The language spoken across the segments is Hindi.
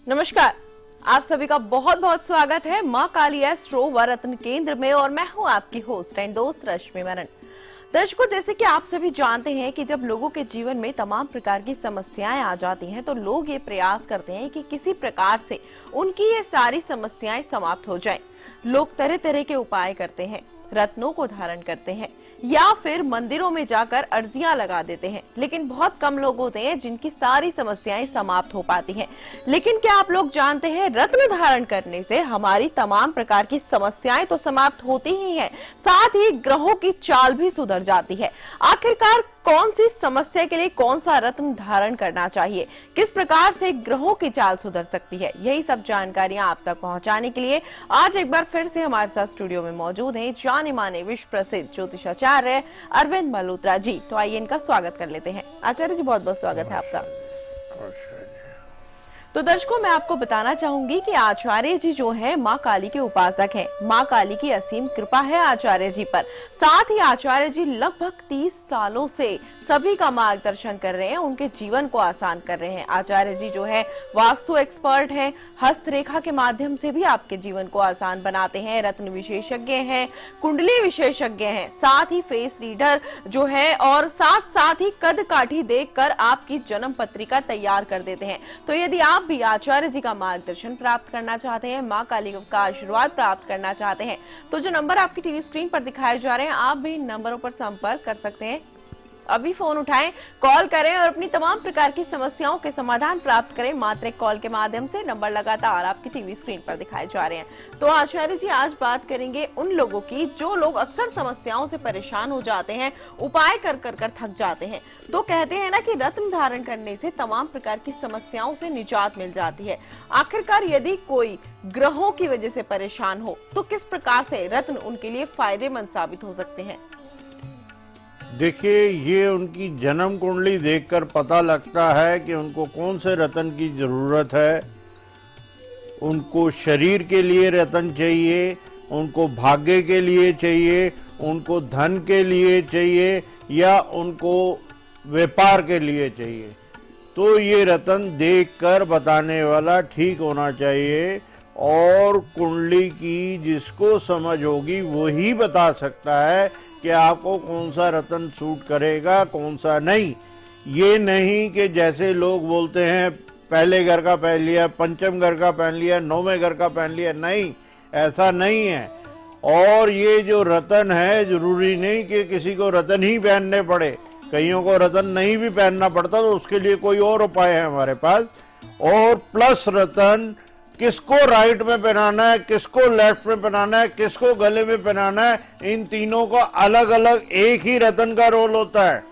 नमस्कार, आप सभी का बहुत बहुत स्वागत है मां काली एस्ट्रो व रत्न केंद्र में और मैं हूं आपकी होस्ट एंड दोस्त रश्मि मनन। दर्शकों, जैसे कि आप सभी जानते हैं कि जब लोगों के जीवन में तमाम प्रकार की समस्याएं आ जाती हैं तो लोग ये प्रयास करते हैं कि किसी प्रकार से उनकी ये सारी समस्याएं समाप्त हो जाएं। लोग तरह तरह के उपाय करते हैं, रत्नों को धारण करते हैं या फिर मंदिरों में जाकर अर्जियां लगा देते हैं, लेकिन बहुत कम लोग होते हैं जिनकी सारी समस्याएं समाप्त हो पाती हैं। लेकिन क्या आप लोग जानते हैं, रत्न धारण करने से हमारी तमाम प्रकार की समस्याएं तो समाप्त होती ही हैं, साथ ही ग्रहों की चाल भी सुधर जाती है। आखिरकार कौन सी समस्या के लिए कौन सा रत्न धारण करना चाहिए, किस प्रकार से ग्रहों की चाल सुधर सकती है, यही सब जानकारियां आप तक पहुंचाने के लिए आज एक बार फिर से हमारे साथ स्टूडियो में मौजूद हैं जाने माने विश्व प्रसिद्ध ज्योतिषाचार्य अरविंद मल्होत्रा जी। तो आइए इनका स्वागत कर लेते हैं। आचार्य जी, बहुत बहुत स्वागत है आपका। तो दर्शकों, मैं आपको बताना चाहूंगी कि आचार्य जी जो हैं मां काली के उपासक हैं। मां काली की असीम कृपा है आचार्य जी पर। साथ ही आचार्य जी लगभग 30 सालों से सभी का मार्गदर्शन कर रहे हैं, उनके जीवन को आसान कर रहे हैं। आचार्य जी जो है वास्तु एक्सपर्ट हैं, हस्तरेखा के माध्यम से भी आपके जीवन को आसान बनाते हैं, रत्न विशेषज्ञ हैं, कुंडली विशेषज्ञ हैं, साथ ही फेस रीडर जो है और साथ ही कद काठी देखकर आपकी जन्म पत्रिका तैयार कर देते हैं। तो यदि आप भी आचार्य जी का मार्गदर्शन प्राप्त करना चाहते हैं, मां काली का आशीर्वाद प्राप्त करना चाहते हैं, तो जो नंबर आपकी टीवी स्क्रीन पर दिखाए जा रहे हैं, आप भी इन नंबरों पर संपर्क कर सकते हैं। अभी फोन उठाएं, कॉल करें और अपनी तमाम प्रकार की समस्याओं के समाधान प्राप्त करें मात्र एक कॉल के माध्यम से। नंबर लगातार आपकी टीवी स्क्रीन पर दिखाए जा रहे हैं। तो आचार्य जी, आज बात करेंगे उन लोगों की जो लोग अक्सर समस्याओं से परेशान हो जाते हैं, उपाय कर कर थक जाते हैं। तो कहते हैं ना कि रत्न धारण करने से तमाम प्रकार की समस्याओं से निजात मिल जाती है। आखिरकार यदि कोई ग्रहों की वजह से परेशान हो तो किस प्रकार से रत्न उनके लिए फायदेमंद साबित हो सकते हैं? देखिए, ये उनकी जन्म कुंडली देखकर पता लगता है कि उनको कौन से रत्न की जरूरत है। उनको शरीर के लिए रत्न चाहिए, उनको भाग्य के लिए चाहिए, उनको धन के लिए चाहिए या उनको व्यापार के लिए चाहिए। तो ये रत्न देखकर बताने वाला ठीक होना चाहिए और कुंडली की जिसको समझ होगी वही बता सकता है कि आपको कौन सा रत्न सूट करेगा, कौन सा नहीं। ये नहीं कि जैसे लोग बोलते हैं पहले घर का पहन लिया, पंचम घर का पहन लिया, नौवें घर का पहन लिया। नहीं, ऐसा नहीं है। और ये जो रत्न है, जरूरी नहीं कि किसी को रत्न ही पहनने पड़े, कईयों को रत्न नहीं भी पहनना पड़ता, तो उसके लिए कोई और उपाय है हमारे पास। और प्लस रत्न किसको राइट में पहनाना है, किसको लेफ्ट में पहनाना है, किसको गले में पहनाना है, इन तीनों का अलग अलग एक ही रत्न का रोल होता है।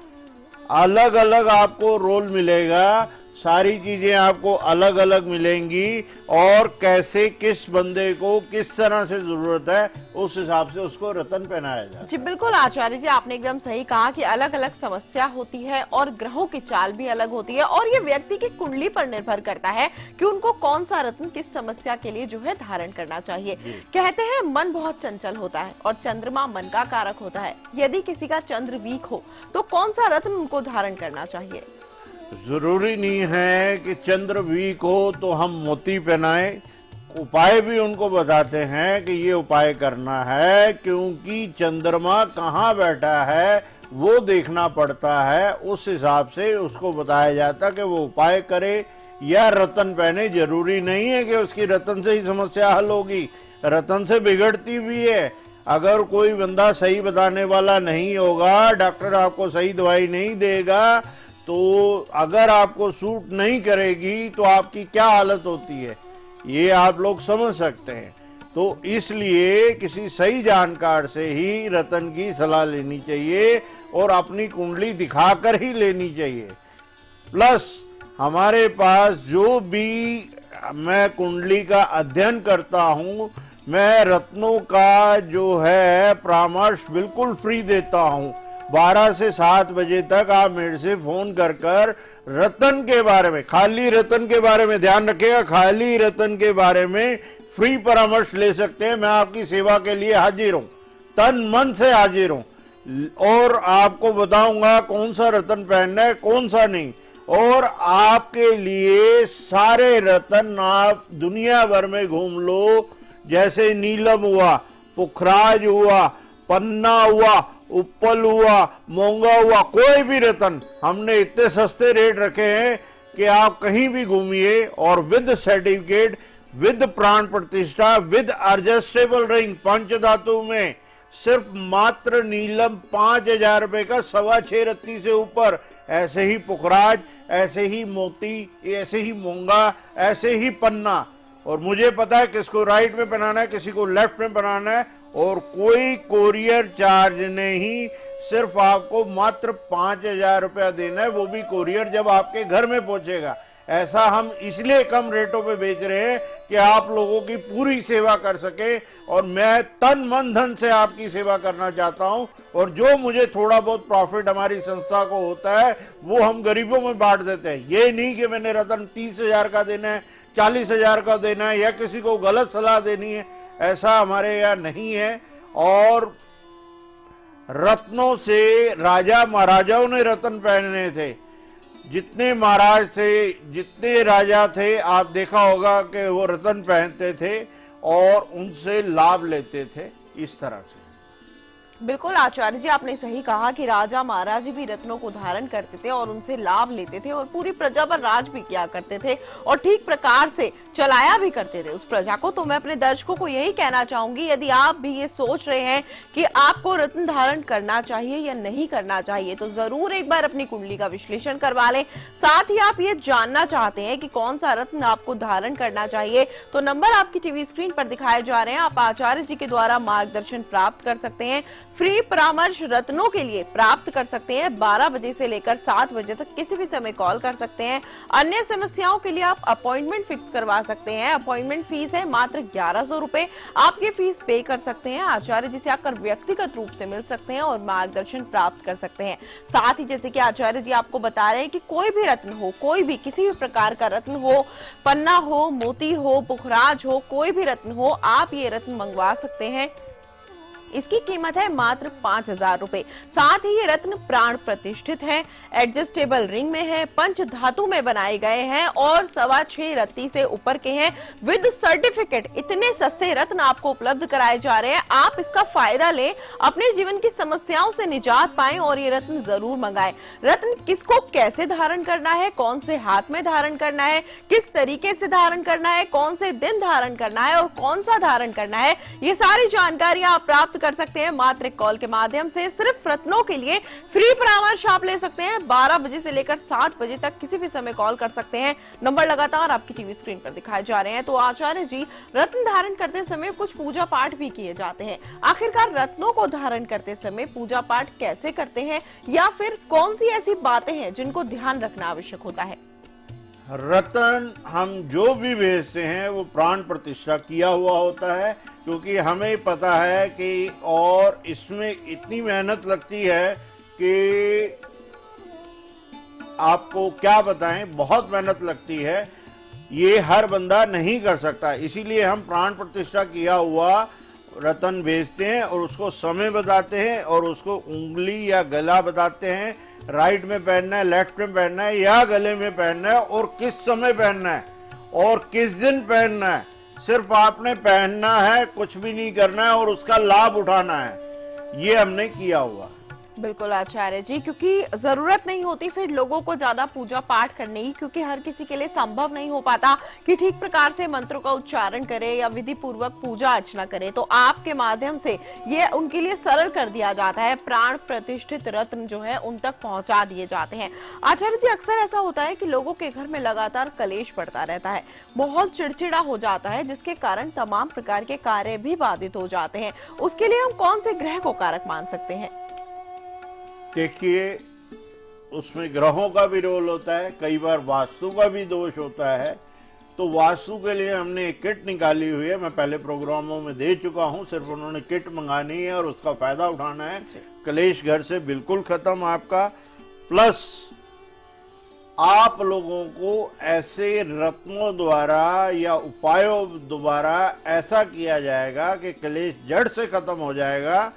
अलग अलग आपको रोल मिलेगा, सारी चीजें आपको अलग अलग मिलेंगी और कैसे किस बंदे को किस तरह से जरूरत है उस हिसाब से उसको रत्न पहनाया जाए। जी बिल्कुल आचार्य जी, आपने एकदम सही कहा कि अलग अलग समस्या होती है और ग्रहों की चाल भी अलग होती है और ये व्यक्ति की कुंडली पर निर्भर करता है कि उनको कौन सा रत्न किस समस्या के लिए जो है धारण करना चाहिए। कहते हैं मन बहुत चंचल होता है और चंद्रमा मन का कारक होता है। यदि किसी का चंद्र वीक हो तो कौन सा रत्न उनको धारण करना चाहिए? जरूरी नहीं है कि चंद्र वीक हो तो हम मोती पहनाएं। उपाय भी उनको बताते हैं कि ये उपाय करना है, क्योंकि चंद्रमा कहाँ बैठा है वो देखना पड़ता है। उस हिसाब से उसको बताया जाता कि वो उपाय करे या रत्न पहने। जरूरी नहीं है कि उसकी रत्न से ही समस्या हल होगी, रत्न से बिगड़ती भी है। अगर कोई बंदा सही बताने वाला नहीं होगा, डॉक्टर आपको सही दवाई नहीं देगा, तो अगर आपको सूट नहीं करेगी तो आपकी क्या हालत होती है, ये आप लोग समझ सकते हैं। तो इसलिए किसी सही जानकार से ही रत्न की सलाह लेनी चाहिए और अपनी कुंडली दिखाकर ही लेनी चाहिए। प्लस हमारे पास जो भी मैं कुंडली का अध्ययन करता हूँ, मैं रत्नों का जो है परामर्श बिल्कुल फ्री देता हूँ। 12 से 7 बजे तक आप मेरे से फोन कर रत्न के बारे में, खाली रत्न के बारे में, ध्यान रखिएगा, खाली रत्न के बारे में फ्री परामर्श ले सकते हैं। मैं आपकी सेवा के लिए हाजिर हूं, तन मन से हाजिर हूं और आपको बताऊंगा कौन सा रत्न पहनना है, कौन सा नहीं। और आपके लिए सारे रत्न आप दुनिया भर में घूम लो, जैसे नीलम हुआ, पुखराज हुआ, पन्ना हुआ, उपल हुआ, मोंगा हुआ, कोई भी रत्न हमने इतने सस्ते रेट रखे हैं कि आप कहीं भी घूमिए और विद सर्टिफिकेट, विद प्राण प्रतिष्ठा, विद एडजस्टेबल रिंग पंचधातु में सिर्फ मात्र नीलम 5,000 रुपए का, 6.25 रत्ती से ऊपर। ऐसे ही पुखराज, ऐसे ही मोती, ऐसे ही मोंगा, ऐसे ही पन्ना। और मुझे पता है किसको राइट में पहनाना है, किसी को लेफ्ट में पहनाना है, और कोई कोरियर चार्ज नहीं, सिर्फ आपको मात्र 5,000 रुपया देना है, वो भी कोरियर जब आपके घर में पहुंचेगा। ऐसा हम इसलिए कम रेटों पे बेच रहे हैं कि आप लोगों की पूरी सेवा कर सके, और मैं तन मन धन से आपकी सेवा करना चाहता हूं। और जो मुझे थोड़ा बहुत प्रॉफिट हमारी संस्था को होता है वो हम गरीबों में बांट देते हैं। ये नहीं कि मैंने रतन 30,000 का देना है, 40,000 का देना है, या किसी को गलत सलाह देनी है, ऐसा हमारे यहाँ नहीं है। और रत्नों से राजा महाराजाओं ने रत्न पहने थे, जितने महाराज थे, जितने राजा थे, आप देखा होगा कि वो रत्न पहनते थे और उनसे लाभ लेते थे इस तरह से। बिल्कुल आचार्य जी, आपने सही कहा कि राजा महाराज भी रत्नों को धारण करते थे और उनसे लाभ लेते थे और पूरी प्रजा पर राज भी किया करते थे और ठीक प्रकार से चलाया भी करते थे उस प्रजा को। तो मैं अपने दर्शकों को यही कहना चाहूंगी, यदि आप भी ये सोच रहे हैं कि आपको रत्न धारण करना चाहिए या नहीं करना चाहिए, तो जरूर एक बार अपनी कुंडली का विश्लेषण करवा लें। साथ ही आप ये जानना चाहते हैं कि कौन सा रत्न आपको धारण करना चाहिए, तो नंबर आपकी टीवी स्क्रीन पर दिखाए जा रहे हैं। आप आचार्य जी के द्वारा मार्गदर्शन प्राप्त कर सकते हैं। फ्री परामर्श रत्नों के लिए प्राप्त कर सकते हैं। 12 बजे से लेकर 7 बजे तक किसी भी समय कॉल कर सकते हैं। अन्य समस्याओं के लिए आप अपॉइंटमेंट फिक्स करवा सकते हैं। अपॉइंटमेंट फीस है मात्र 1100 रुपए। आप ये फीस पे कर सकते हैं। आचार्य जी से आकर व्यक्तिगत रूप से मिल सकते हैं और मार्गदर्शन प्राप्त कर सकते हैं। साथ ही जैसे कि आचार्य जी आपको बता रहे हैं कि कोई भी रत्न हो, कोई भी किसी भी प्रकार का रत्न हो, पन्ना हो, मोती हो, पुखराज हो, कोई भी रत्न हो, आप ये रत्न मंगवा सकते हैं। इसकी कीमत है मात्र 5,000 रुपए। साथ ही ये रत्न प्राण प्रतिष्ठित है, एडजस्टेबल रिंग में है, पंच धातु में बनाए गए हैं और 6.25 रत्ती से ऊपर के हैं, विद सर्टिफिकेट। इतने सस्ते रत्न आपको उपलब्ध कराए जा रहे हैं। आप इसका फायदा लें, अपने जीवन की समस्याओं से निजात पाएं और ये रत्न जरूर मंगाएं। रत्न किसको कैसे धारण करना है, कौन से हाथ में धारण करना है, किस तरीके से धारण करना है, कौन से दिन धारण करना है और कौन सा धारण करना है, ये सारी जानकारी आप प्राप्त कर सकते हैं मात्र एक कॉल के माध्यम से। सिर्फ रत्नों के लिए फ्री परामर्श आप ले सकते हैं। 12 बजे से लेकर 7 बजे तक किसी भी समय कॉल कर सकते हैं। नंबर लगातार आपकी टीवी स्क्रीन पर दिखाए जा रहे हैं। तो आचार्य जी, रत्न धारण करते समय कुछ पूजा पाठ भी किए जाते हैं। आखिरकार रत्नों को धारण करते समय पूजा पाठ कैसे करते हैं, या फिर कौन सी ऐसी बातें हैं जिनको ध्यान रखना आवश्यक होता है? रतन हम जो भी बेचते हैं वो प्राण प्रतिष्ठा किया हुआ होता है, क्योंकि हमें पता है कि, और इसमें इतनी मेहनत लगती है कि आपको क्या बताएं, बहुत मेहनत लगती है, ये हर बंदा नहीं कर सकता। इसीलिए हम प्राण प्रतिष्ठा किया हुआ रतन बेचते हैं और उसको समय बताते हैं और उसको उंगली या गला बताते हैं, राइट में पहनना है, लेफ्ट में पहनना है या गले में पहनना है, और किस समय पहनना है और किस दिन पहनना है। सिर्फ आपने पहनना है, कुछ भी नहीं करना है और उसका लाभ उठाना है। ये हमने किया हुआ। बिल्कुल आचार्य जी, क्योंकि जरूरत नहीं होती फिर लोगों को ज्यादा पूजा पाठ करने की, क्योंकि हर किसी के लिए संभव नहीं हो पाता कि ठीक प्रकार से मंत्रों का उच्चारण करे या विधि पूर्वक पूजा अर्चना करे। तो आपके माध्यम से ये उनके लिए सरल कर दिया जाता है। प्राण प्रतिष्ठित रत्न जो है उन तक पहुंचा दिए जाते हैं। आचार्य जी, अक्सर ऐसा होता है कि लोगों के घर में लगातार कलेश बढ़ता रहता है, बहुत चिड़चिड़ा हो जाता है, जिसके कारण तमाम प्रकार के कार्य भी बाधित हो जाते हैं। उसके लिए हम कौन से ग्रह को कारक मान सकते हैं? देखिए, उसमें ग्रहों का भी रोल होता है, कई बार वास्तु का भी दोष होता है। तो वास्तु के लिए हमने एक किट निकाली हुई है, मैं पहले प्रोग्रामों में दे चुका हूं। सिर्फ उन्होंने किट मंगानी है और उसका फायदा उठाना है। कलेश घर से बिल्कुल खत्म आपका। प्लस आप लोगों को ऐसे रत्नों द्वारा या उपायों द्वारा ऐसा किया जाएगा कि कलेश जड़ से खत्म हो जाएगा।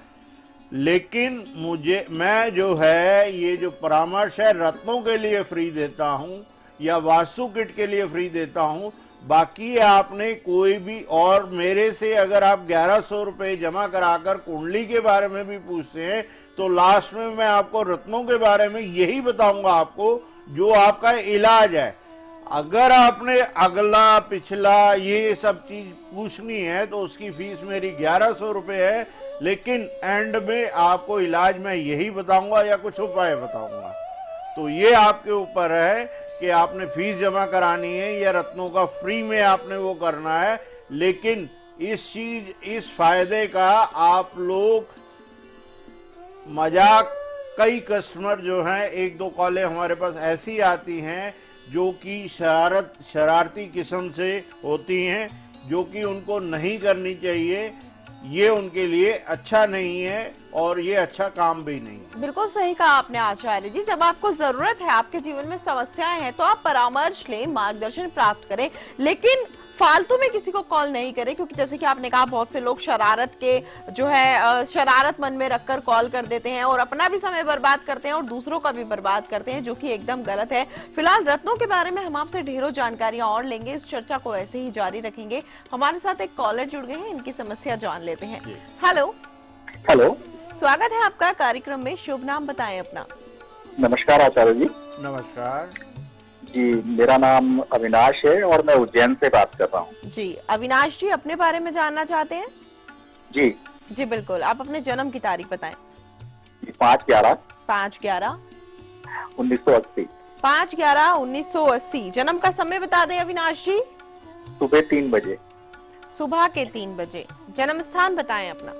लेकिन मैं जो है ये जो परामर्श है रत्नों के लिए फ्री देता हूं या वास्तु किट के लिए फ्री देता हूं। बाकी आपने कोई भी और मेरे से अगर आप 1100 रुपए जमा कराकर कुंडली के बारे में भी पूछते हैं तो लास्ट में मैं आपको रत्नों के बारे में यही बताऊंगा आपको जो आपका इलाज है। अगर आपने अगला पिछला ये सब चीज पूछनी है तो उसकी फीस मेरी 1100 रुपए है, लेकिन एंड में आपको इलाज मैं यही बताऊंगा या कुछ उपाय बताऊंगा। तो ये आपके ऊपर है कि आपने फीस जमा करानी है या रत्नों का फ्री में आपने वो करना है। लेकिन इस फायदे का आप लोग मजाक, कई कस्टमर जो हैं, एक दो कॉलें हमारे पास ऐसी आती हैं जो कि शरारती किस्म से होती हैं, जो कि उनको नहीं करनी चाहिए। ये उनके लिए अच्छा नहीं है और ये अच्छा काम भी नहीं है। बिल्कुल सही कहा आपने आचार्य जी। जब आपको जरूरत है, आपके जीवन में समस्याएं हैं, तो आप परामर्श लें, मार्गदर्शन प्राप्त करें, लेकिन फालतू में किसी को कॉल नहीं करें, क्योंकि जैसे कि आपने कहा बहुत से लोग शरारत के जो है शरारत मन में रखकर कॉल कर देते हैं और अपना भी समय बर्बाद करते हैं और दूसरों का भी बर्बाद करते हैं, जो कि एकदम गलत है। फिलहाल रत्नों के बारे में हम आपसे ढेरों जानकारियां और लेंगे, इस चर्चा को ऐसे ही जारी रखेंगे। हमारे साथ एक कॉलर जुड़ गए हैं, इनकी समस्या जान लेते हैं। हेलो हेलो, स्वागत है आपका कार्यक्रम में। शुभ नाम बताएं अपना। नमस्कार आचार्य जी। नमस्कार जी, मेरा नाम अविनाश है और मैं उज्जैन से बात कर रहा हूँ। जी अविनाश जी, अपने बारे में जानना चाहते हैं? जी जी बिल्कुल, आप अपने जन्म की तारीख बताएं। 5/11 5/11/1980। 5/11/1980। जन्म का समय बता दें अविनाश जी। सुबह 3 बजे। सुबह के 3 बजे। जन्म स्थान बताएं अपना।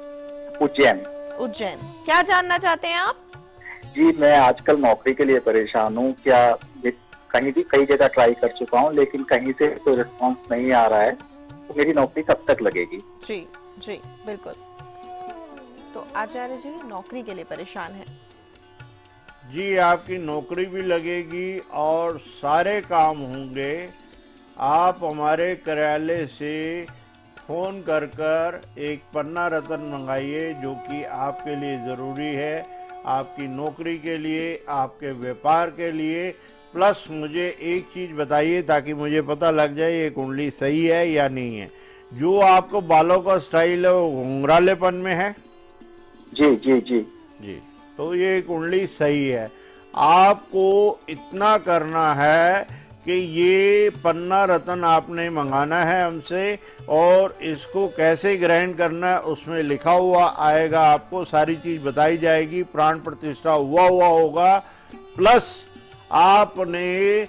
उज्जैन। उज्जैन। क्या जानना चाहते हैं आप? जी, मैं आजकल नौकरी के लिए परेशान हूँ। क्या कई जगह ट्राई कर चुका हूँ, लेकिन कहीं से कोई रिस्पॉन्स नहीं आ रहा है, तो मेरी नौकरी कब तक लगेगी? जी जी बिल्कुल। तो आचार्य जी नौकरी के लिए परेशान है। जी, आपकी नौकरी भी लगेगी और सारे काम होंगे। आप हमारे कार्यालय से फोन कर एक पन्ना रत्न मंगाइए, जो कि आपके लिए ज़रूरी है, आपकी नौकरी के लिए, आपके व्यापार के लिए। प्लस मुझे एक चीज़ बताइए ताकि मुझे पता लग जाए ये कुंडली सही है या नहीं है। जो आपको बालों का स्टाइल है वो घुंघरालेपन में है? जी जी जी जी, तो ये कुंडली सही है। आपको इतना करना है कि ये पन्ना रत्न आपने मंगाना है हमसे, और इसको कैसे ग्राइंड करना है उसमें लिखा हुआ आएगा, आपको सारी चीज बताई जाएगी, प्राण प्रतिष्ठा हुआ होगा। प्लस आपने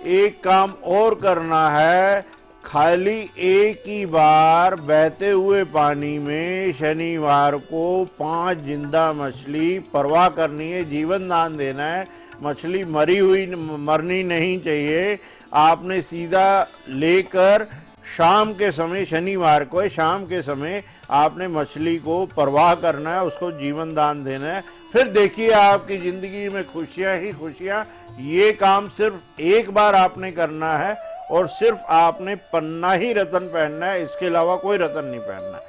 एक काम और करना है, खाली एक ही बार बहते हुए पानी में शनिवार को 5 जिंदा मछली परवाह करनी है, जीवन दान देना है। मछली मरनी नहीं चाहिए। आपने सीधा लेकर शाम के समय, शनिवार को शाम के समय आपने मछली को परवाह करना है, उसको जीवन दान देना है। फिर देखिए आपकी जिंदगी में खुशियां ही खुशियां। ये काम सिर्फ एक बार आपने करना है और सिर्फ आपने पन्ना ही रत्न पहनना है, इसके अलावा कोई रत्न नहीं पहनना है।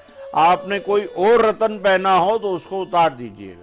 आपने कोई और रत्न पहना हो तो उसको उतार दीजिएगा।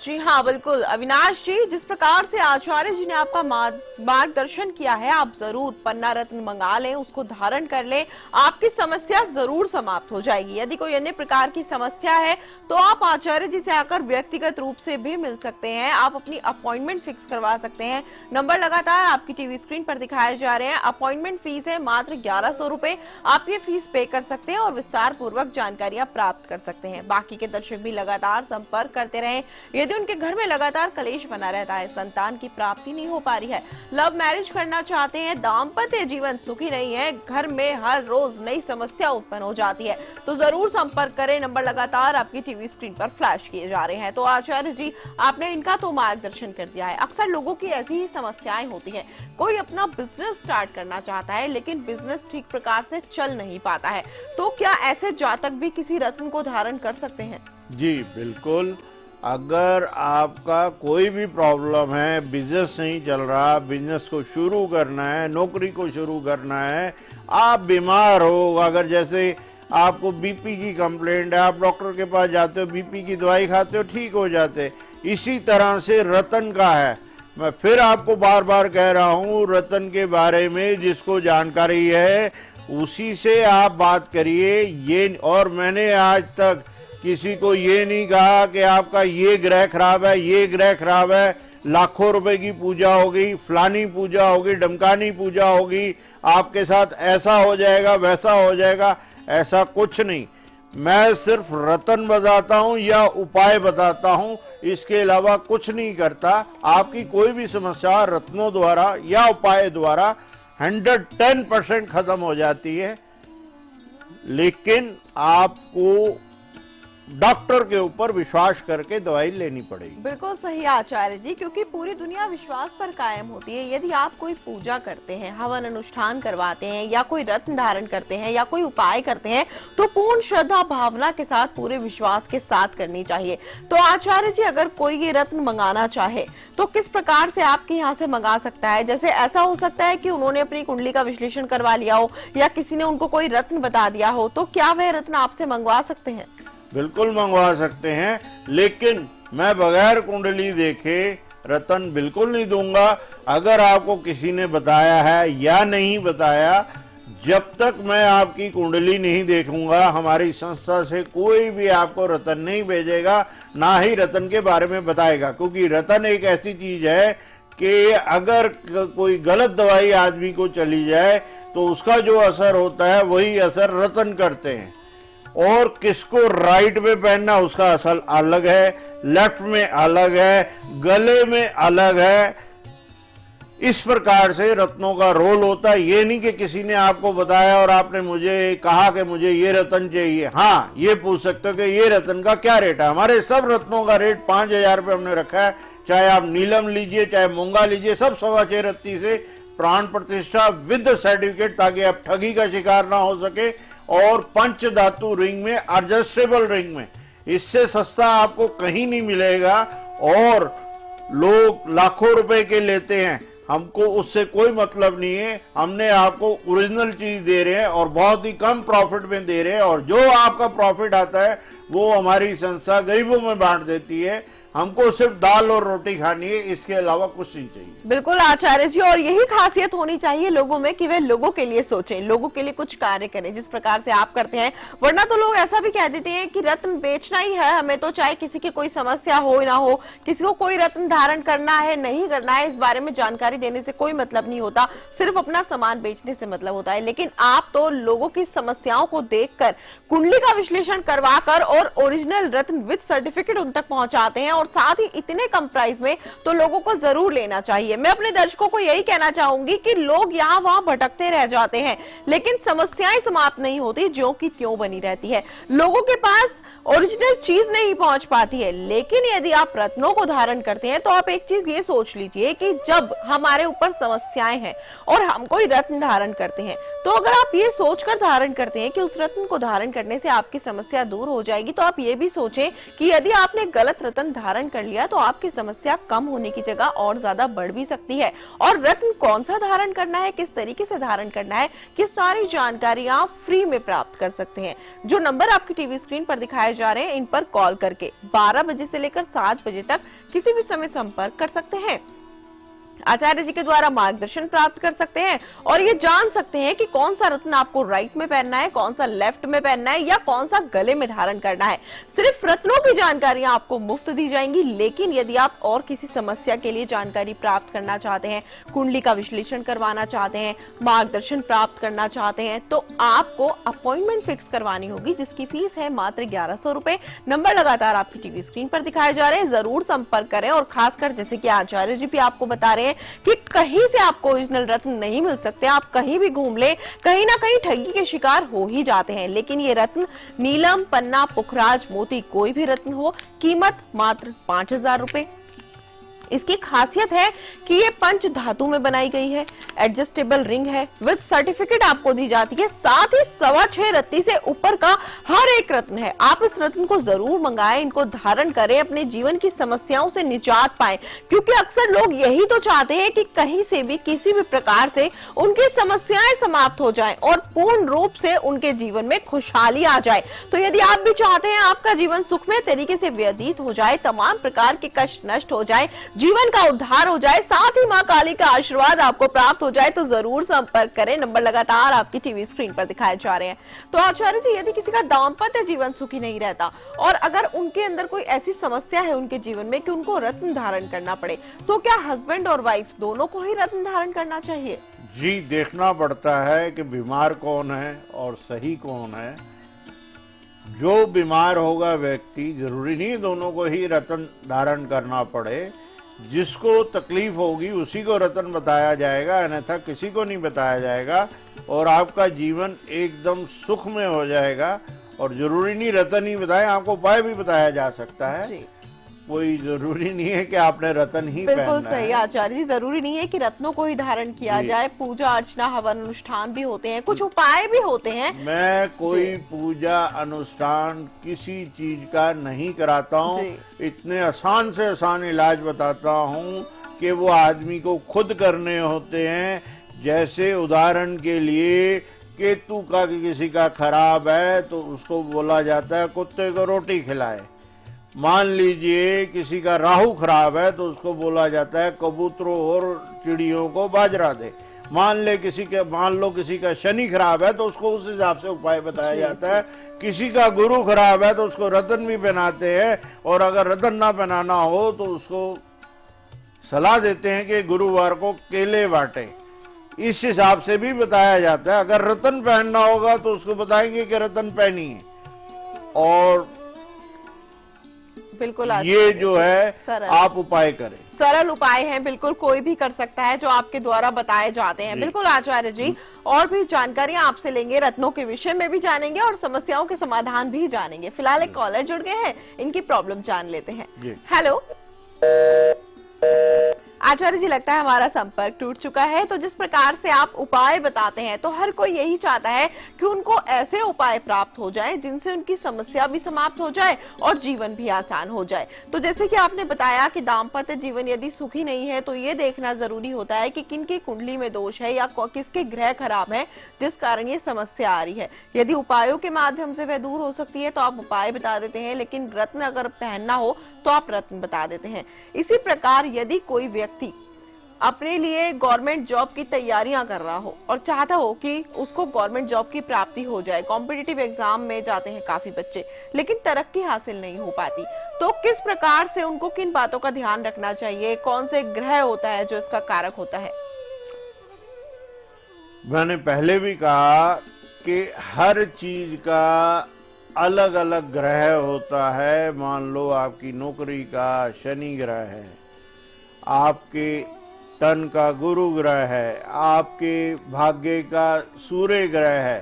जी हाँ बिल्कुल अविनाश जी, जिस प्रकार से आचार्य जी ने आपका मार्गदर्शन किया है, आप जरूर पन्ना रत्न मंगा लें, उसको धारण कर लें, आपकी समस्या जरूर समाप्त हो जाएगी। यदि कोई अन्य प्रकार की समस्या है तो आप आचार्य जी से आकर व्यक्तिगत रूप से भी मिल सकते हैं। आप अपनी अपॉइंटमेंट फिक्स करवा सकते हैं। नंबर लगातार आपकी टीवी स्क्रीन पर दिखाए जा रहे हैं। अपॉइंटमेंट फीस है मात्र 1100 रुपए। आप ये फीस पे कर सकते हैं और विस्तार पूर्वक जानकारियां प्राप्त कर सकते हैं। बाकी के दर्शक भी लगातार संपर्क करते रहें। यदि उनके घर में लगातार कलेश बना रहता है, संतान की प्राप्ति नहीं हो पा रही है, लव मैरिज करना चाहते हैं, दाम्पत्य जीवन सुखी नहीं है, घर में हर रोज नई समस्या उत्पन्न हो जाती है, तो जरूर संपर्क करें। नंबर लगातार आपकी टीवी स्क्रीन पर फ्लैश किए जा रहे हैं। तो आचार्य जी, आपने इनका तो मार्गदर्शन कर दिया है। अक्सर लोगों की ऐसी ही समस्याएं होती है। कोई अपना बिजनेस स्टार्ट करना चाहता है लेकिन बिजनेस ठीक प्रकार से चल नहीं पाता है, तो क्या ऐसे जातक भी किसी रत्न को धारण कर सकते हैं? जी बिल्कुल। अगर आपका कोई भी प्रॉब्लम है, बिजनेस नहीं चल रहा, बिजनेस को शुरू करना है, नौकरी को शुरू करना है, आप बीमार हो, अगर जैसे आपको बीपी की कंप्लेंट है, आप डॉक्टर के पास जाते हो, बीपी की दवाई खाते हो, ठीक हो जाते। इसी तरह से रतन का है। मैं फिर आपको बार बार कह रहा हूं, रतन के बारे में जिसको जानकारी है उसी से आप बात करिए। ये, और मैंने आज तक किसी को ये नहीं कहा कि आपका ये ग्रह खराब है, ये ग्रह खराब है, लाखों रुपए की पूजा होगी, फलानी पूजा होगी, डमकानी पूजा होगी, आपके साथ ऐसा हो जाएगा, वैसा हो जाएगा। ऐसा कुछ नहीं। मैं सिर्फ रतन बताता हूं या उपाय बताता हूं, इसके अलावा कुछ नहीं करता। आपकी कोई भी समस्या रत्नों द्वारा या उपाय द्वारा 110% खत्म हो जाती है, लेकिन आपको डॉक्टर के ऊपर विश्वास करके दवाई लेनी पड़ेगी। बिल्कुल सही आचार्य जी, क्योंकि पूरी दुनिया विश्वास पर कायम होती है। यदि आप कोई पूजा करते हैं, हवन अनुष्ठान करवाते हैं, या कोई रत्न धारण करते हैं, या कोई उपाय करते हैं, तो पूर्ण श्रद्धा भावना के साथ, पूरे विश्वास के साथ करनी चाहिए। तो आचार्य जी, अगर कोई ये रत्न मंगाना चाहे तो किस प्रकार से आपके यहाँ से मंगा सकता है? जैसे ऐसा हो सकता है कि उन्होंने अपनी कुंडली का विश्लेषण करवा लिया हो, या किसी ने उनको कोई रत्न बता दिया हो, तो क्या वह रत्न आपसे मंगवा सकते हैं? बिल्कुल मंगवा सकते हैं, लेकिन मैं बगैर कुंडली देखे रतन बिल्कुल नहीं दूंगा। अगर आपको किसी ने बताया है या नहीं बताया, जब तक मैं आपकी कुंडली नहीं देखूंगा, हमारी संस्था से कोई भी आपको रतन नहीं भेजेगा, ना ही रतन के बारे में बताएगा। क्योंकि रतन एक ऐसी चीज है कि अगर कोई गलत दवाई आदमी को चली जाए तो उसका जो असर होता है वही असर रतन करते हैं। और किसको राइट में पहनना उसका असर अलग है, लेफ्ट में अलग है, गले में अलग है। इस प्रकार से रत्नों का रोल होता है। ये नहीं कि किसी ने आपको बताया और आपने मुझे कहा कि मुझे ये रत्न चाहिए। हाँ, ये पूछ सकते हो कि ये रत्न का क्या रेट है। हमारे सब रत्नों का रेट 5,000 रुपये हमने रखा है। चाहे आप नीलम लीजिए, चाहे मूंगा लीजिए, सब 6.25 रत्ती से प्राण प्रतिष्ठा विद सर्टिफिकेट, ताकि आप ठगी का शिकार ना हो सके। और पंच धातु रिंग में, एडजस्टेबल रिंग में, इससे सस्ता आपको कहीं नहीं मिलेगा। और लोग लाखों रुपए के लेते हैं, हमको उससे कोई मतलब नहीं है। हमने आपको ओरिजिनल चीज दे रहे हैं और बहुत ही कम प्रॉफिट में दे रहे हैं। और जो आपका प्रॉफिट आता है वो हमारी संस्था गरीबों में बांट देती है। हमको सिर्फ दाल और रोटी खानी है, इसके अलावा कुछ नहीं चाहिए। बिल्कुल आचार्य जी, और यही खासियत होनी चाहिए लोगों में कि वे लोगों के लिए सोचें, लोगों के लिए कुछ कार्य करें, जिस प्रकार से आप करते हैं। वरना तो लोग ऐसा भी कह देते हैं कि रत्न बेचना ही है हमें, तो चाहे किसी की कोई समस्या हो ना हो, किसी को कोई रत्न धारण करना है नहीं करना है, इस बारे में जानकारी देने से कोई मतलब नहीं होता, सिर्फ अपना सामान बेचने से मतलब होता है। लेकिन आप तो लोगों की समस्याओं को देखकर, कुंडली का विश्लेषण करवाकर और ओरिजिनल रत्न विद सर्टिफिकेट उन तक पहुंचाते हैं, और साथ ही इतने कम प्राइस में, तो लोगों को जरूर लेना चाहिए। मैं अपने दर्शकों को यही कहना चाहूंगी कि लोग यहाँ वहां भटकते रह जाते हैं, लेकिन समस्याएं समाप्त नहीं होती, ज्यों की त्यों बनी रहती है। लोगों के पास ओरिजिनल चीज नहीं पहुंच पाती है। लेकिन यदि आप रत्नों को धारण करते हैं तो आप एक चीज ये सोच लीजिए कि जब हमारे ऊपर समस्याएं हैं और हम कोई रत्न धारण करते हैं, तो अगर आप ये सोचकर धारण करते हैं कि उस रत्न को धारण करने से आपकी समस्या दूर हो जाएगी, तो आप ये भी सोचें कि यदि आपने गलत रत्न धारण कर लिया तो आपकी समस्या कम होने की जगह और ज्यादा बढ़ भी सकती है। और रत्न कौन सा धारण करना है, किस तरीके से धारण करना है, कि सारी जानकारी आप फ्री में प्राप्त कर सकते हैं। जो नंबर आपकी टीवी स्क्रीन पर दिखाए जा रहे हैं, इन पर कॉल करके 12 बजे से लेकर 7 बजे तक किसी भी समय संपर्क कर सकते हैं। आचार्य जी के द्वारा मार्गदर्शन प्राप्त कर सकते हैं और ये जान सकते हैं कि कौन सा रत्न आपको राइट में पहनना है, कौन सा लेफ्ट में पहनना है, या कौन सा गले में धारण करना है। सिर्फ रत्नों की जानकारियां आपको मुफ्त दी जाएंगी। लेकिन यदि आप और किसी समस्या के लिए जानकारी प्राप्त करना चाहते हैं, कुंडली का विश्लेषण करवाना चाहते हैं, मार्गदर्शन प्राप्त करना चाहते हैं, तो आपको अपॉइंटमेंट फिक्स करवानी होगी, जिसकी फीस है मात्र 1100 रुपए। नंबर लगातार आपकी टीवी स्क्रीन पर दिखाए जा रहे हैं, जरूर संपर्क करें। और खासकर जैसे कि आचार्य जी भी आपको बता रहे हैं कि कहीं से आपको ओरिजिनल रत्न नहीं मिल सकते, आप कहीं भी घूम ले, कहीं ना कहीं ठगी के शिकार हो ही जाते हैं। लेकिन ये रत्न नीलम, पन्ना, पुखराज, मोती, कोई भी रत्न हो, कीमत मात्र 5,000 रुपए। इसकी खासियत है कि ये पंच धातु में बनाई गई है, एडजस्टेबल रिंग है, विद सर्टिफिकेट आपको दी जाती है, साथ ही 6.25 रत्ती से ऊपर का हर एक रत्न है। आप इस रत्न को जरूर मंगाएं, इनको धारण करें, अपने जीवन की समस्याओं से निजात पाएं, क्योंकि अक्सर लोग यही तो चाहते हैं कि कहीं से भी किसी भी प्रकार से उनकी समस्याएं समाप्त हो जाएं और पूर्ण रूप से उनके जीवन में खुशहाली आ जाए। तो यदि आप भी चाहते हैं आपका जीवन सुखमय तरीके से व्यतीत हो जाए, तमाम प्रकार के कष्ट नष्ट हो जाए, जीवन का उद्धार हो जाए, साथ ही मां काली का आशीर्वाद आपको प्राप्त हो जाए, तो जरूर संपर्क करें। नंबर लगातार आपकी टीवी स्क्रीन पर दिखाए जा रहे हैं। तो आचार्य जी, यदि किसी का दाम्पत्य जीवन सुखी नहीं रहता और अगर उनके अंदर कोई ऐसी समस्या है उनके जीवन में कि उनको रत्न धारण करना पड़े, तो क्या हस्बैंड और वाइफ दोनों को ही रत्न धारण करना चाहिए? जी, देखना पड़ता है कि बीमार कौन है और सही कौन है। जो बीमार होगा व्यक्ति, जरूरी नहीं दोनों को ही रत्न धारण करना पड़े। जिसको तकलीफ होगी उसी को रत्न बताया जाएगा, अन्यथा किसी को नहीं बताया जाएगा और आपका जीवन एकदम सुख में हो जाएगा। और जरूरी नहीं रत्न ही बताए, आपको उपाय भी बताया जा सकता है जी। कोई जरूरी नहीं है कि आपने रत्न ही बिल्कुल पहनना सही है। आचार्य जी, जरूरी नहीं है कि रत्नों को ही धारण किया जी। जाए। पूजा अर्चना हवन अनुष्ठान भी होते हैं, कुछ उपाय भी होते हैं। मैं कोई पूजा अनुष्ठान किसी चीज का नहीं कराता हूँ। जी। इतने आसान से आसान इलाज बताता हूँ कि वो आदमी को खुद करने होते हैं। जैसे उदाहरण के लिए केतु का किसी का खराब है तो उसको बोला जाता है कुत्ते को रोटी खिलाए। मान लीजिए किसी का राहु खराब है तो उसको बोला जाता है कबूतरों और चिड़ियों को बाजरा दे। मान लो किसी का शनि खराब है तो उसको उस हिसाब से उपाय बताया जाता है। किसी का गुरु खराब है तो उसको रत्न भी पहनाते हैं, और अगर रत्न ना पहनाना हो तो उसको सलाह देते हैं कि गुरुवार को केले बांटे। इस हिसाब से भी बताया जाता है। अगर रत्न पहनना होगा तो उसको बताएंगे कि रत्न पहनिए। और बिल्कुल ये जो है सरल आप उपाय करें। सरल उपाय हैं, बिल्कुल कोई भी कर सकता है जो आपके द्वारा बताए जाते हैं। जी। बिल्कुल आचार्य जी, और भी जानकारियां आपसे लेंगे, रत्नों के विषय में भी जानेंगे और समस्याओं के समाधान भी जानेंगे। फिलहाल एक कॉलर जुड़ गए हैं, इनकी प्रॉब्लम जान लेते हैं। जी। हेलो आचार्य जी, लगता है हमारा संपर्क टूट चुका है। तो जिस प्रकार से आप उपाय बताते हैं तो हर कोई यही चाहता है कि उनको ऐसे उपाय प्राप्त हो जाएं जिनसे उनकी समस्या भी समाप्त हो जाए और जीवन भी आसान हो जाए। तो जैसे कि आपने बताया कि दाम्पत्य जीवन यदि सुखी नहीं है तो ये देखना जरूरी होता है कि किनकी कुंडली में दोष है या किसके ग्रह खराब है जिस कारण ये समस्या आ रही है। यदि उपायों के माध्यम से वह दूर हो सकती है तो आप उपाय बता देते हैं, लेकिन रत्न अगर पहनना हो तो आप रत्न बता देते हैं। इसी प्रकार यदि कोई व्यक्ति अपने लिए गवर्नमेंट जॉब की तैयारियां कर रहा हो और चाहता हो कि उसको गवर्नमेंट जॉब की प्राप्ति हो जाए, कॉम्पिटिटिव एग्जाम में जाते हैं काफी बच्चे, लेकिन तरक्की हासिल नहीं हो पाती, तो किस प्रकार से उनको किन बातों का ध्यान रखना चाहिए? कौन से ग्रह होता है जो इसका कारक होता है? मैंने पहले भी कहा कि हर चीज का अलग अलग ग्रह होता है। मान लो आपकी नौकरी का शनि ग्रह है, आपके तन का गुरु ग्रह है, आपके भाग्य का सूर्य ग्रह है,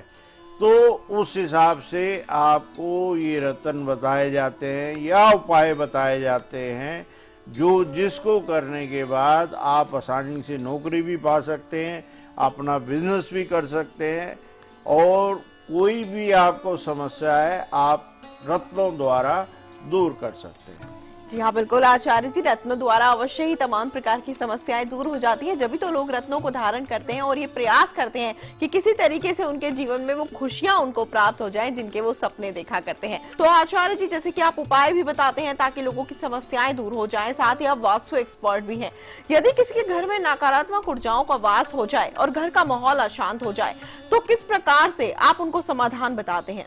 तो उस हिसाब से आपको ये रत्न बताए जाते हैं या उपाय बताए जाते हैं जो जिसको करने के बाद आप आसानी से नौकरी भी पा सकते हैं, अपना बिजनेस भी कर सकते हैं, और कोई भी आपको समस्या है आप रत्नों द्वारा दूर कर सकते हैं। जी हाँ, बिल्कुल आचार्य जी, रत्नों द्वारा अवश्य ही तमाम प्रकार की समस्याएं दूर हो जाती हैं। जब तो लोग रत्नों को धारण करते हैं और ये प्रयास करते हैं कि किसी तरीके से उनके जीवन में वो खुशियां उनको प्राप्त हो जाएं जिनके वो सपने देखा करते हैं। तो आचार्य जी, जैसे कि आप उपाय भी बताते हैं ताकि लोगों की समस्याएं दूर हो जाएं, साथ ही आप वास्तु एक्सपर्ट भी हैं। यदि किसी के घर में नकारात्मक ऊर्जाओं का वास हो जाए और घर का माहौल अशांत हो जाए तो किस प्रकार से आप उनको समाधान बताते हैं?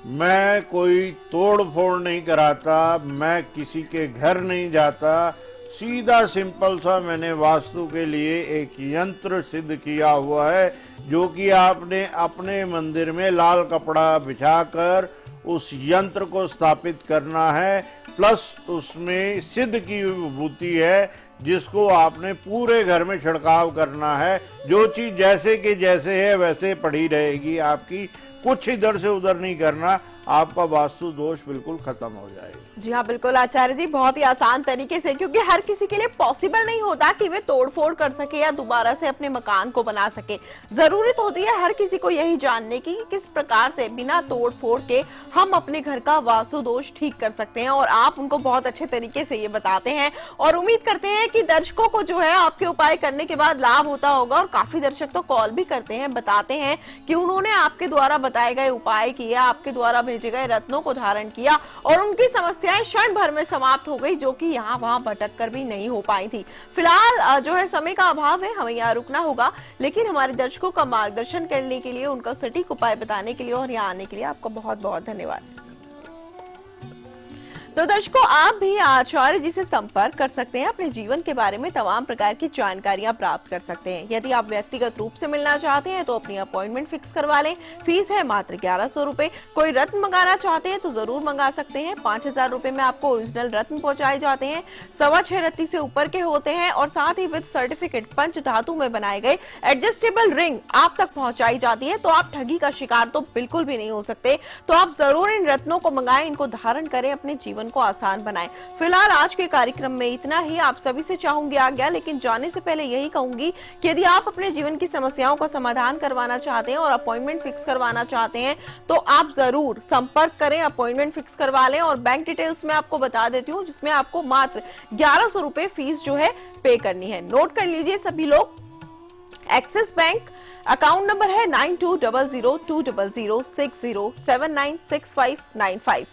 मैं कोई तोड़ फोड़ नहीं कराता, मैं किसी के घर नहीं जाता। सीधा सिंपल सा मैंने वास्तु के लिए एक यंत्र सिद्ध किया हुआ है जो कि आपने अपने मंदिर में लाल कपड़ा बिछाकर उस यंत्र को स्थापित करना है। प्लस उसमें सिद्ध की विभूति है जिसको आपने पूरे घर में छिड़काव करना है। जो चीज जैसे कि जैसे है वैसे पड़ी रहेगी आपकी, कुछ इधर से उधर नहीं करना, आपका वास्तु दोष बिल्कुल खत्म हो जाएगा। जी हाँ, बिल्कुल आचार्य जी, बहुत ही आसान तरीके से, क्योंकि हर किसी के लिए पॉसिबल नहीं होता कि वे तोड़फोड़ कर सके या दोबारा से अपने मकान को बना सके। जरूरत होती है हर किसी को यही जानने की कि किस प्रकार से बिना तोड़फोड़ के हम अपने घर का वास्तु दोष ठीक कर सकते हैं, और आप उनको बहुत अच्छे तरीके से ये बताते हैं। और उम्मीद करते हैं कि दर्शकों को जो है आपके उपाय करने के बाद लाभ होता होगा, और काफी दर्शक तो कॉल भी करते हैं, बताते हैं कि उन्होंने आपके द्वारा बताए गए उपाय किए, आपके द्वारा भेजे गए रत्नों को धारण किया और उनकी समस्याएं क्षण भर में समाप्त हो गई, जो कि यहाँ वहां भटक कर भी नहीं हो पाई थी। फिलहाल जो है समय का अभाव है, हमें यहाँ रुकना होगा, लेकिन हमारे दर्शकों का मार्गदर्शन करने के लिए, उनका सटीक उपाय बताने के लिए और यहाँ आने के लिए आपका बहुत बहुत धन्यवाद। तो दर्शकों, आप भी आचार्य जी से संपर्क कर सकते हैं, अपने जीवन के बारे में तमाम प्रकार की जानकारियां प्राप्त कर सकते हैं। यदि आप व्यक्तिगत रूप से मिलना चाहते हैं तो अपनी अपॉइंटमेंट फिक्स करवा लें। फीस है मात्र 1100 रुपए। कोई रत्न मंगाना चाहते हैं तो जरूर मंगा सकते हैं। 5000 रुपए में आपको ओरिजिनल रत्न पहुंचाए जाते हैं, 6.25 रत्ती से ऊपर के होते हैं, और साथ ही विद सर्टिफिकेट पंच धातु में बनाए गए एडजस्टेबल रिंग आप तक पहुंचाई जाती है। तो आप ठगी का शिकार तो बिल्कुल भी नहीं हो सकते। तो आप जरूर इन रत्नों को मंगाएं, इनको धारण करें, अपने जीवन को आसान बनाएं। फिलहाल आज के कार्यक्रम में इतना ही। आप सभी से चाहूंगी आज्ञा, लेकिन जाने से पहले यही कहूंगी कि यदि आप अपने जीवन की समस्याओं का समाधान करवाना चाहते हैं और अपॉइंटमेंट फिक्स करवाना चाहते हैं तो आप जरूर संपर्क करें, अपॉइंटमेंट फिक्स करवा लें। और बैंक डिटेल्स में आपको बता देती हूँ, जिसमें आपको मात्र 1100 रुपए फीस जो है पे करनी है। नोट कर लीजिए सभी लोग। एक्सिस बैंक अकाउंट नंबर है 92002060796595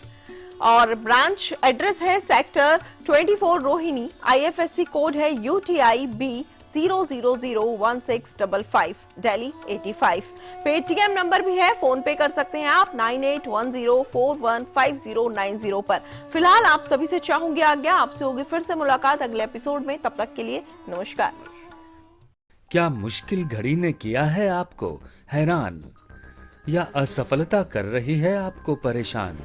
और ब्रांच एड्रेस है सेक्टर 24 रोहिणी। IFSC कोड है UTIB 0001655 दिल्ली 85। पेटीएम नंबर भी है, फोन पे कर सकते हैं आप 9810415090 पर। फिलहाल आप सभी से चाहूंगी आज्ञा, आपसे होगी फिर से मुलाकात अगले एपिसोड में। तब तक के लिए नमस्कार। क्या मुश्किल घड़ी ने किया है आपको हैरान, या असफलता कर रही है आपको परेशान?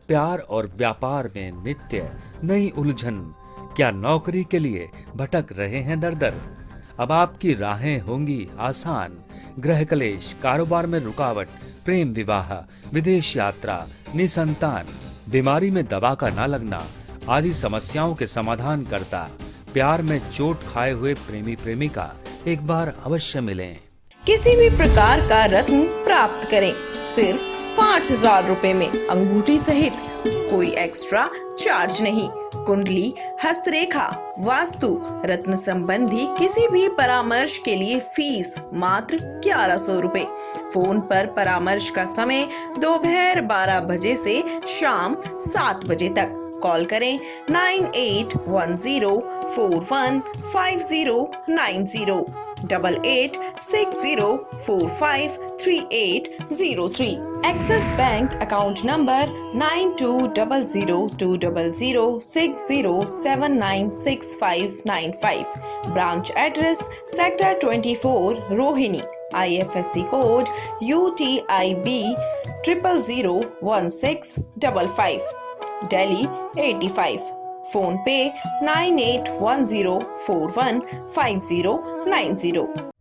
प्यार और व्यापार में नित्य नई उलझन, क्या नौकरी के लिए भटक रहे हैं दर दर? अब आपकी राहें होंगी आसान। गृह क्लेश, कारोबार में रुकावट, प्रेम विवाह, विदेश यात्रा, निसंतान, बीमारी में दवा का ना लगना आदि समस्याओं के समाधान करता प्यार में चोट खाए हुए प्रेमी प्रेमिका एक बार अवश्य मिलें। किसी भी प्रकार का रत्न प्राप्त करें सिर्फ 5000 रुपए में, अंगूठी सहित, कोई एक्स्ट्रा चार्ज नहीं। कुंडली, हस्तरेखा, वास्तु, रत्न संबंधी किसी भी परामर्श के लिए फीस मात्र 1100 रुपए। फोन पर परामर्श का समय दोपहर 12 बजे से शाम 7 बजे तक। कॉल करें 9810415090 8860453803। Axis bank account number 92002060796595। Branch address sector 24 Rohini. IFSC code UTIB 0001655 Delhi 85। Phone पे 9810415090।